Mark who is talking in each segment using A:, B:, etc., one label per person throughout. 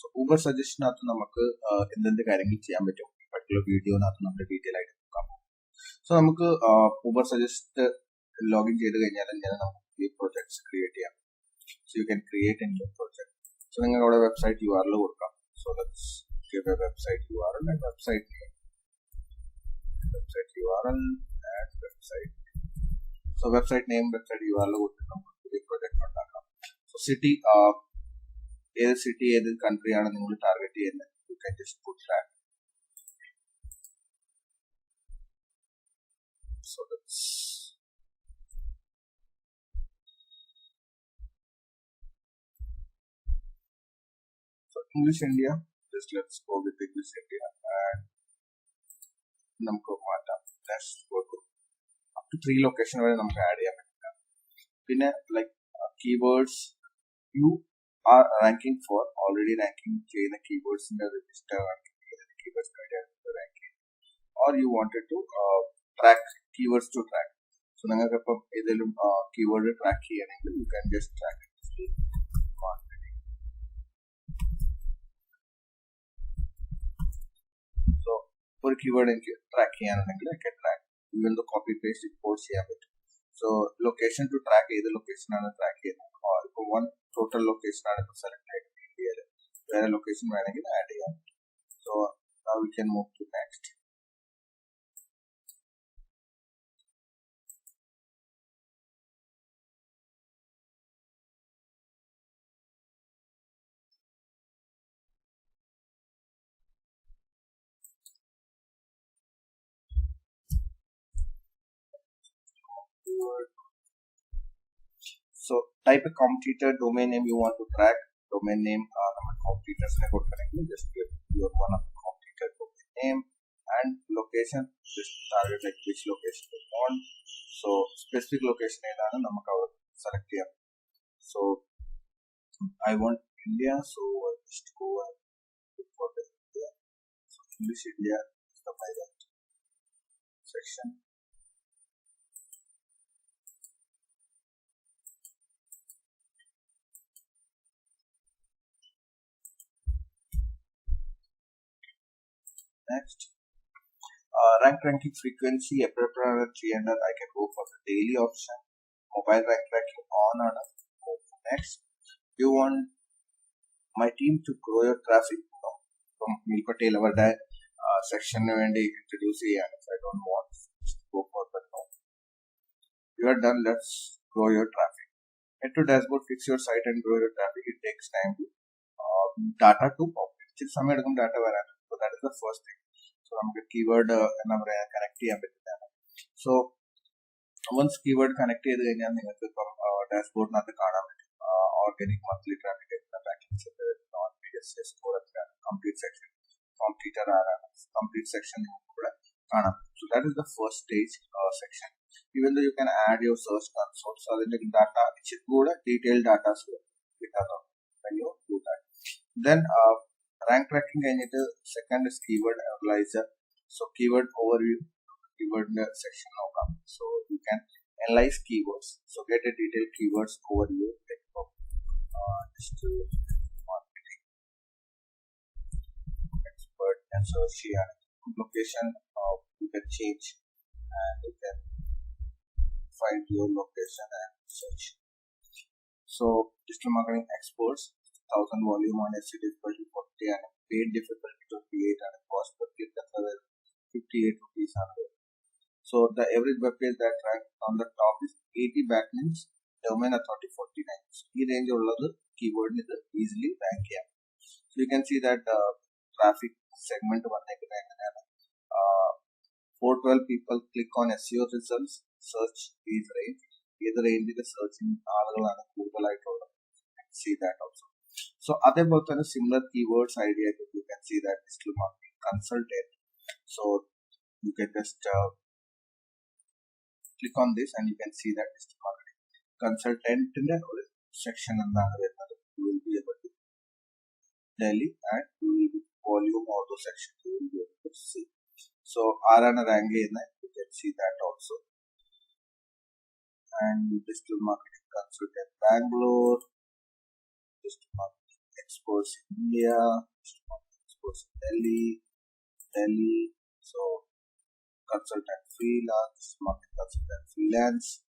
A: So Ubersuggest എന്തെന്ത് കാര്യങ്ങൾ ചെയ്യാൻ പറ്റും particular വീഡിയോനകത്ത് നമ്മൾ ഡീറ്റെയിൽ ആയിട്ട് നോക്കാം. സോ നമുക്ക് Ubersuggest ലോഗിൻ ചെയ്ത് കഴിഞ്ഞാൽ എങ്ങനെ നമുക്ക് ഈ പ്രോജക്ട്സ് ക്രിയേറ്റ് ചെയ്യാം. So you can create a new project. So നിങ്ങൾക്ക് അവിടെ വെബ്സൈറ്റ് URL കൊടുക്കാം. So let's give a website URL and website name. Website URL and website. So website name, website URL കൊടുത്തിട്ട് നമുക്ക് ഈ പ്രോജക്റ്റ് ഉണ്ടാക്കാം. So city, ഏത് city ഏത് country ആണ് നിങ്ങൾ ടാർഗറ്റ് ചെയ്യുന്നത്, you can just put that. So that's English India. Just let's go with English India and നമുക്ക് മാറ്റാം. Let's go to up to 3 location വരെ നമുക്ക് ആഡ് ചെയ്യാൻ പറ്റില്ല. പിന്നെ like keywords you are ranking for, already ranking ചെയ്യുന്ന keywords in the register keywords ranking, or you wanted to track keywords to track. So നിങ്ങൾക്ക് ഇപ്പം ഏതെങ്കിലും keyword track ചെയ്യണമെങ്കിൽ you can just track it. So for keyword എനിക്ക് track ചെയ്യാനാണെങ്കിൽ I can track, even though copy paste import ചെയ്യാൻ പറ്റും. So location to track ഏത് location ആണ് ട്രാക്ക് ചെയ്യുന്നത്. ഇപ്പോൾ one total location ആണ് ഇപ്പോൾ സെലക്ട് ആയിട്ട് ഇന്ത്യയിൽ, വേറെ ലൊക്കേഷൻ വേണമെങ്കിൽ ആഡ് ചെയ്യാം. So now we can move to next. So type a competitor domain name you want to track. Domain name competitors just give your one of the competitor domain name and location. Just target like which location you want. So specific location select here. So I want India, so I just go and look for the India. So English India is the pilot section. Next, ranking frequency, appropriate 300. I can go for the daily option. Mobile rank tracking on or off. Next, you want my team to grow your traffic from Milpatel over that section when they introduce AI. So I don't want to go for that now. You are done. Let's grow your traffic. Head to dashboard, fix your site and grow your traffic. It takes time to data to populate. Data varan. So that is the first thing. So I'm going to keyword connect. So once keyword connect dashboard organic monthly traffic complete section complete section. So that is the first stage section. Even though you can add your search console, so the data detailed data when you do that. Then rank tracking second is keyword analyzer. So keyword overview, keyword section. So you can analyze keywords. So get a detailed keywords overview. Marketing expert and search here. Location you can change and you can find your location and search. So digital marketing experts, 1000 volume on SEO difficulty 40 and paid difficulty 28 and cost per click 58 rupees. So the average web page that ranks on the top is 80 backlinks, domain authority 49. So this range of keyword is easily rank here. So you can see that traffic segment 412 people click on SEO results, search these range. Either range is searching Google. See that also. So other both are similar keywords idea. You can see that digital marketing consultant. So you can just click on this and you can see that digital marketing consultant in the section and you will be able to daily and you will be volume auto section you will be able to see. So R and rank you can see that also. And digital marketing consultant Bangalore, digital marketing exports in India, digital marketing exports in Delhi. So consultant freelance, marketing consultant freelance,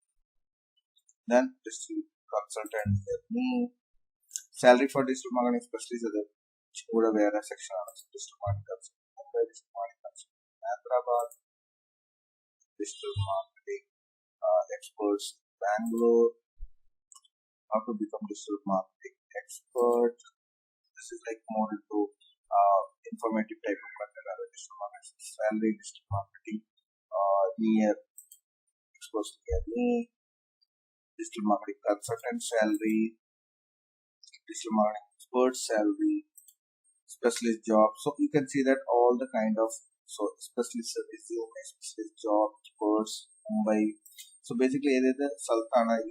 A: then digital consultant near me. Salary for digital marketing specialist is కూడా వేరే section digital marketing consultant Mumbai, digital marketing consultant Hyderabad, digital marketing experts Bangalore, how to become digital marketing expert. This is like more into informative type of content rather digital marketing salary, digital marketing near experts near me, digital marketing consultant salary, digital marketing expert salary, specialist job. So you can see that all the kind of specialist resume, specialist job, experts, Mumbai. So basically either Sultana that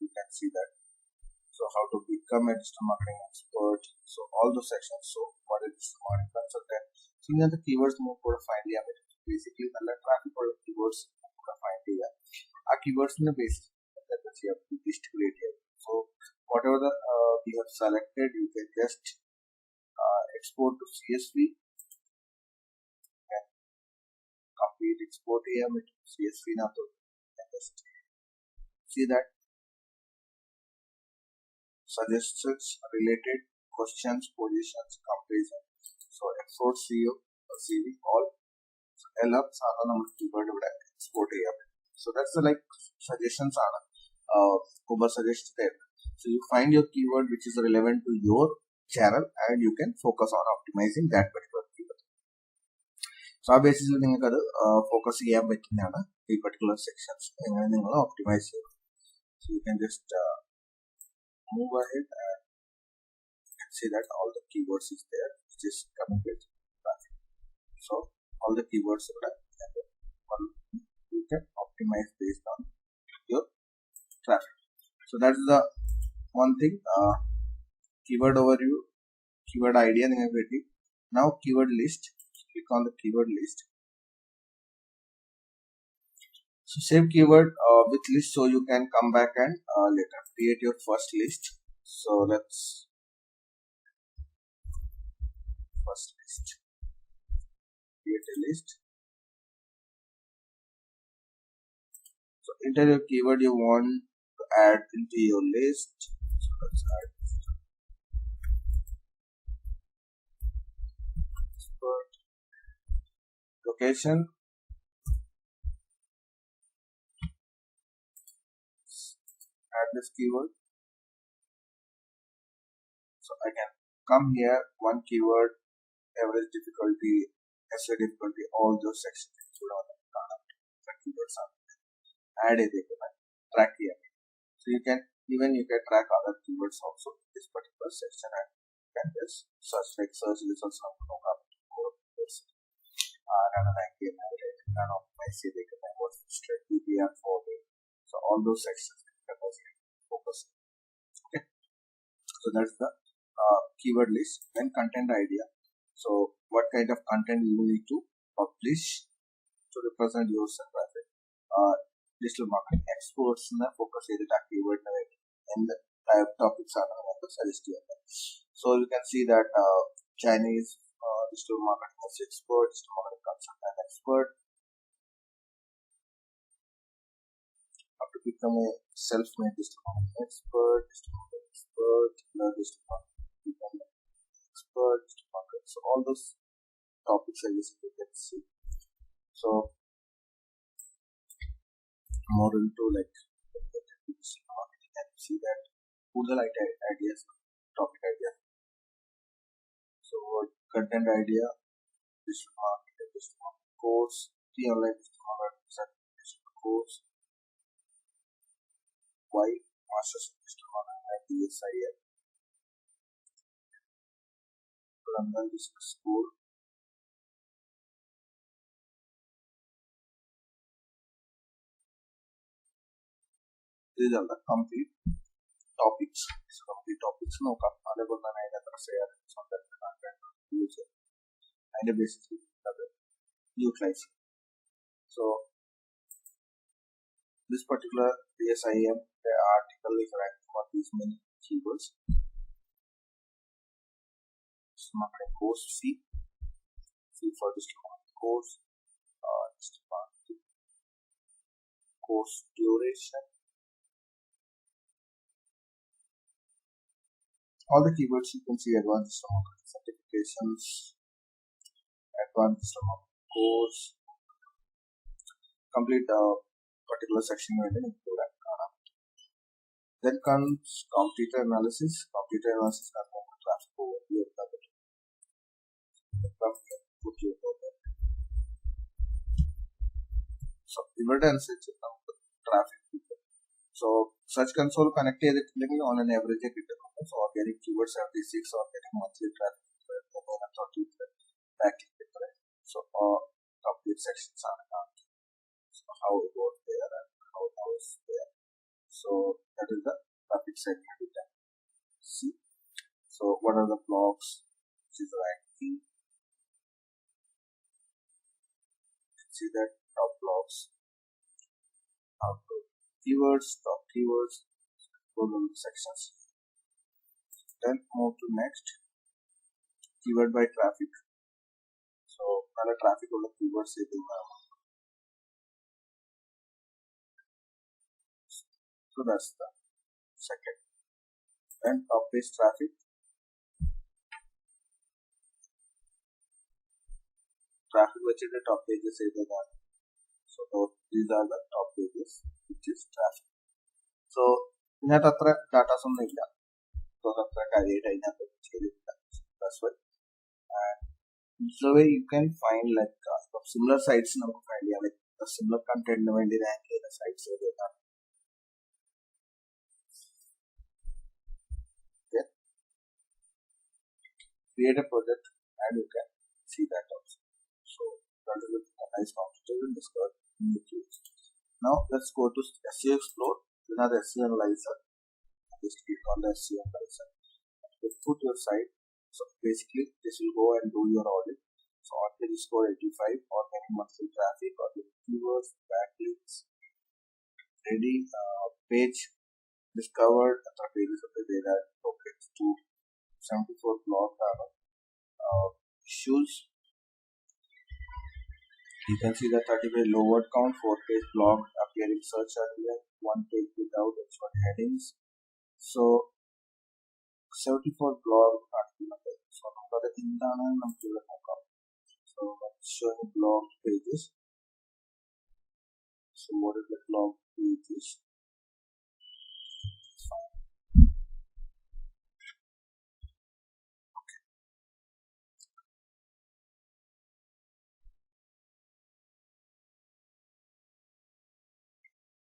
A: you can see that. So how to become a digital marketing expert. So all those sections. So what is digital marketing consultant? So the keywords more finally basically the traffic or keywords finally our keywords in the basic that you have to distribute here. So whatever the we have selected, you can just export to CSV. Okay. Complete export here with CSV now. So you can just see that suggestions related questions, positions, comparison. So export CEO or CV all. So L up keyword export here. So that's the like suggestions are Ubersuggest there. So you find your keyword which is relevant to your channel and you can focus on optimizing that particular keyword. So our basis is focus here the particular sections and optimize here. So you can just move ahead and you can see that all the keywords is there which is coming with traffic. So all the keywords are you can optimize based on your traffic. So that's the one thing. Keyword overview, keyword idea. Now keyword list. Click on the keyword list. So save keyword with list so you can come back and later create your first list. So let's first list. Create a list. So enter your keyword you want to add into your list. So let's add location. Add this keyword. So I can come here, one keyword, average difficulty, essay difficulty, all those sections include on the keywords are add a track here. So you can track other keywords also in this particular section and you can just search results of keywords. So all those sections focus. Okay. So that's the keyword list. Then content idea. So what kind of content you need to publish to represent yourself as a digital marketing experts in the focus area keyword and the type topics are suggested. So you can see that Chinese digital marketing expert, digital marketing consultant expert. How to become a self-made digital marketing expert, digital marketing expert, digital marketing expert, digital marketing. So all those topics I guess you can see. So more into like digital marketing and see that who the like ideas, topic idea. So content idea, digital marketing course, the online digital marketing course, why masters in digital marketing at DSIM, London Business School. These are the complete topics. So complete topics no available on share on that content user and basically utilize. So this particular DSIM the article is ranked for these many keywords. So marketing course fee for digital marketing course, digital marketing course duration. All the keywords you can see: advanced digital marketing certifications, advanced digital marketing course, complete the particular section you will include. Then comes competitor analysis. Competitor analysis comes from traffic overview of the put you over. So evidence is traffic. So search console connected on an average so organic keywords 76, organic monthly traffic backlink different. So complete sections are so how it was there and how it was there. So that is the traffic segment you can see. So what are the blocks which is ranking? See that top blocks, keywords, top keywords, those are the sections. Then move to next, keyword by traffic. So the traffic of the keywords is so that's the second. Then top page traffic. Traffic which is the top pages is the one. So these are the top pages which is traffic. So net data some so that's why. And so way you can find like similar sites like a similar content in the sites so they are okay. Create a project and you can see that also. So that is a nice concept we will discuss in the future. Now let's go to SEO Explore. Another SEO analyzer. Just click on the SEO analyzer. Put your site. So basically this will go and do your audit. So on page score 85 or any monthly traffic or the keywords, backlinks, ready page discovered the pages of the data tokens to 74 blog issues. You can see the 30 page low word count, 4 page blog appearing search earlier, 1 page without H1 headings. So 74 blog so number so showing blog pages. So what is the blog pages?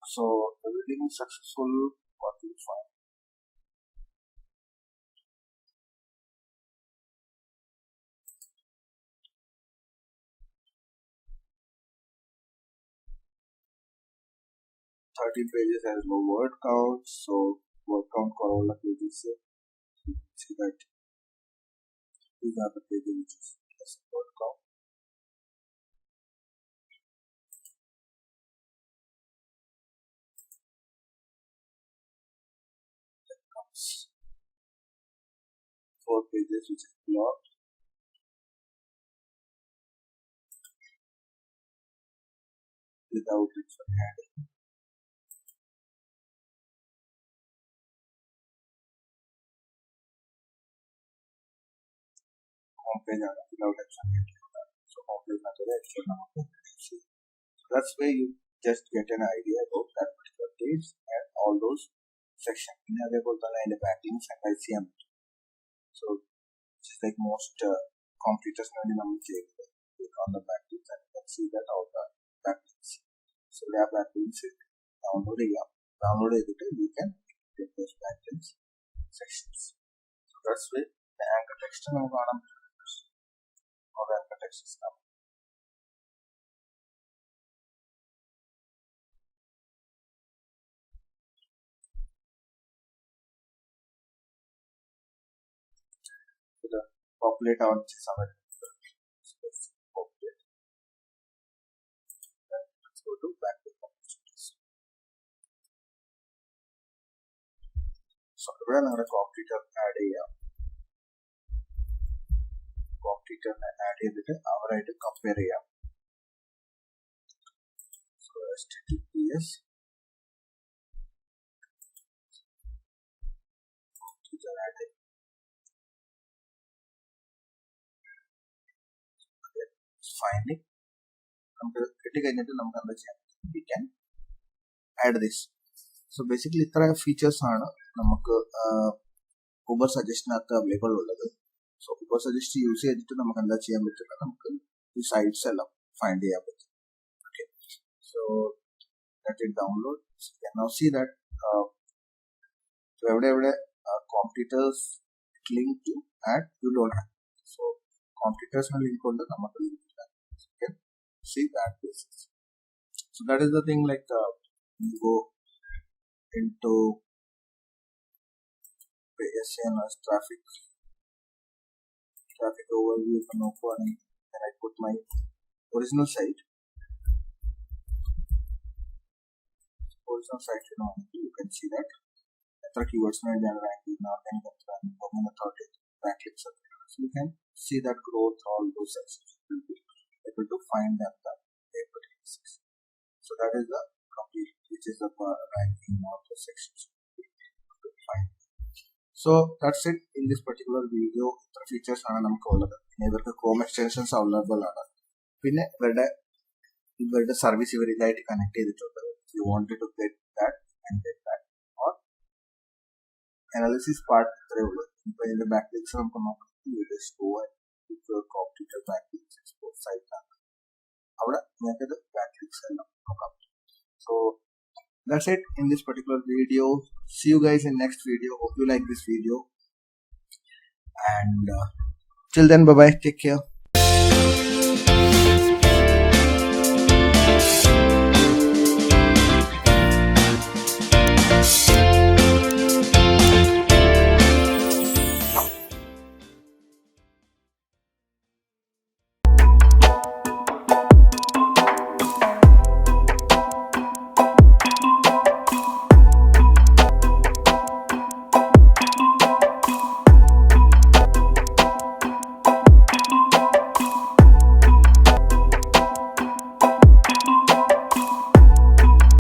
A: So everything is successful. What we find? Pages has no word count, so word count Corolla pages. See that these are the pages which is less word count. That comes 4 pages which is blocked. Without its heading. Homepage without action so homepage action. So that's where you just get an idea about that particular page and all those sections. In the backlinks and ICM. So which is like most computers click on the backlinks and you can see that all the backlinks. So we have backlinks download it you can get those backlinks sections. So that's where the anchor text or the anchor text is coming. So the populate on somewhere. Populate. Then let's go to backlink opportunities. So ഇവിടെ നിങ്ങളുടെ competitor add ചെയ്യാം. കോമ്പറ്റീറ്ററിനെ add ചെയ്തിട്ട് അവരായിട്ട് compare ചെയ്യാം. So HTTPS add finding നമുക്ക് കിട്ടിക്കഴിഞ്ഞിട്ട് നമുക്ക് എന്താ ചെയ്യാം, we can add this. So basically ഇത്ര ഫീച്ചേഴ്സ് ആണ് നമുക്ക് ഊബർ സജസ്റ്റിനകത്ത് അവൈലബിൾ ഉള്ളത്. സോ ഊബർ സജസ്റ്റ് യൂസ് ചെയ്തിട്ട് നമുക്ക് എന്താ ചെയ്യാൻ പറ്റില്ല, നമുക്ക് ഈ സൈറ്റ്സ് എല്ലാം ഫൈൻഡ് ചെയ്യാൻ പറ്റും. Okay, so let it download. Now see that എവിടെ competitors link to add you don't have. So കോമ്പറ്റീറ്റേഴ്സിന് ലിങ്ക് കൊണ്ട് നമുക്ക് ലിങ്ക് ഇല്ല. Okay, see that basis. So that is the thing, like you go into SNS traffic overview from opening, and I put my original site. You can see that the keywords are ranking, organic authority, backlinks. So you can see that growth, all those sections. You will be able to find them that particular section. So that is the complete, which is the ranking of the sections. Find. So that's it in this particular video. The features are available. Ivarku Chrome extensions available ആണ്. പിന്നെ ഇവരുടെ service ഇവരിലായിട്ട് connect ചെയ്തിട്ടുണ്ട്. You wanted to get that and get that. or analysis part ഇത്രയേ ഉള്ളൂ. ഇപ്പോൾ ഇതിന്റെ ബാക്ക്ലിങ്ക്സ് നമുക്ക് നോക്കാം. കോമ്പറ്റീറ്റർ ബാക്ക്ലിങ്ക്സ് എക്സ്പോർട്ട് സൈറ്റ് ആണ്. അവിടെ നിങ്ങൾക്ക് ബാക്ക്ലിങ്ക്സ് എല്ലാം നോക്കാം. So that's it in this particular video. See you guys in next video. Hope you like this video, and till then, bye bye, take care.